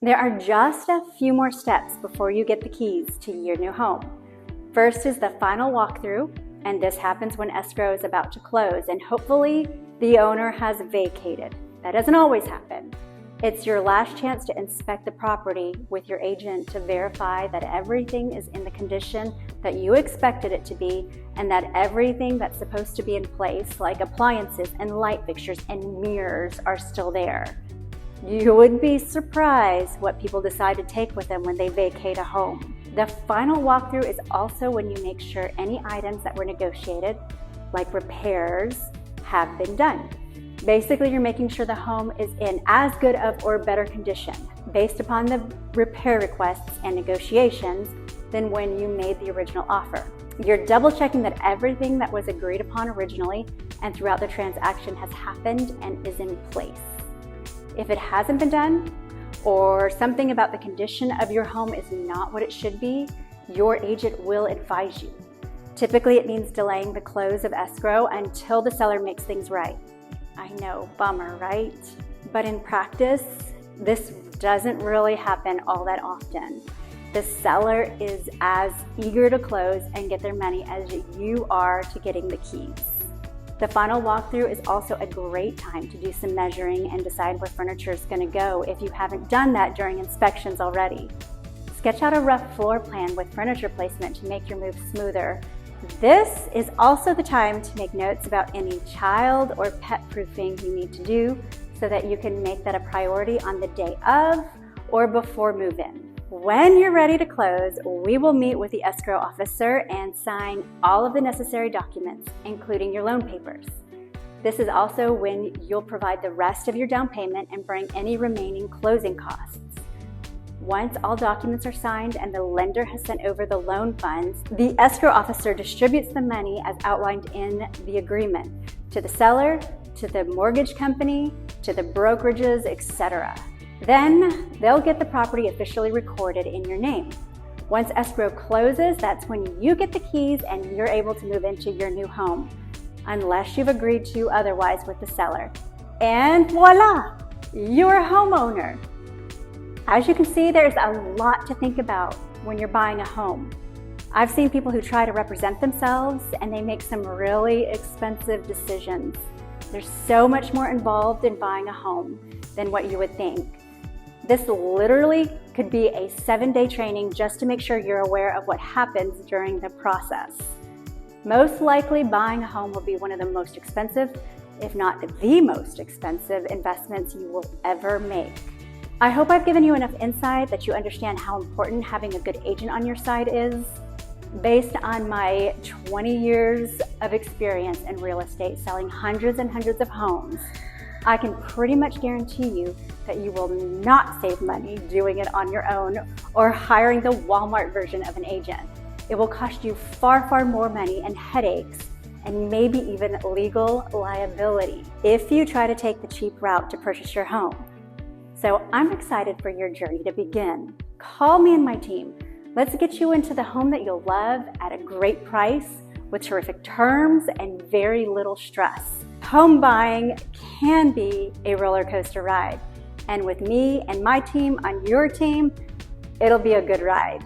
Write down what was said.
There are just a few more steps before you get the keys to your new home. First is the final walkthrough, and this happens when escrow is about to close and hopefully the owner has vacated. That doesn't always happen. It's your last chance to inspect the property with your agent to verify that everything is in the condition that you expected it to be and that everything that's supposed to be in place, like appliances and light fixtures and mirrors, are still there. You would be surprised what people decide to take with them when they vacate a home. The final walkthrough is also when you make sure any items that were negotiated, like repairs, have been done. Basically, you're making sure the home is in as good of or better condition based upon the repair requests and negotiations than when you made the original offer. You're double checking that everything that was agreed upon originally and throughout the transaction has happened and is in place. If it hasn't been done, or something about the condition of your home is not what it should be, your agent will advise you. Typically, it means delaying the close of escrow until the seller makes things right. I know, bummer, right? But in practice, this doesn't really happen all that often. The seller is as eager to close and get their money as you are to getting the keys. The final walkthrough is also a great time to do some measuring and decide where furniture is going to go if you haven't done that during inspections already. Sketch out a rough floor plan with furniture placement to make your move smoother. This is also the time to make notes about any child or pet proofing you need to do so that you can make that a priority on the day of or before move-in. When you're ready to close, we will meet with the escrow officer and sign all of the necessary documents, including your loan papers. This is also when you'll provide the rest of your down payment and bring any remaining closing costs. Once all documents are signed and the lender has sent over the loan funds, the escrow officer distributes the money as outlined in the agreement to the seller, to the mortgage company, to the brokerages, etc. Then they'll get the property officially recorded in your name. Once escrow closes, that's when you get the keys and you're able to move into your new home, unless you've agreed to otherwise with the seller. And voila, you're a homeowner. As you can see, there's a lot to think about when you're buying a home. I've seen people who try to represent themselves and they make some really expensive decisions. There's so much more involved in buying a home than what you would think. This literally could be a 7-day training just to make sure you're aware of what happens during the process. Most likely, buying a home will be one of the most expensive, if not the most expensive, investments you will ever make. I hope I've given you enough insight that you understand how important having a good agent on your side is. Based on my 20 years of experience in real estate selling hundreds and hundreds of homes, I can pretty much guarantee you that you will not save money doing it on your own or hiring the Walmart version of an agent. It will cost you far, far more money and headaches and maybe even legal liability if you try to take the cheap route to purchase your home. So I'm excited for your journey to begin. Call me and my team. Let's get you into the home that you'll love at a great price with terrific terms and very little stress. Home buying can be a roller coaster ride. And with me and my team on your team, it'll be a good ride.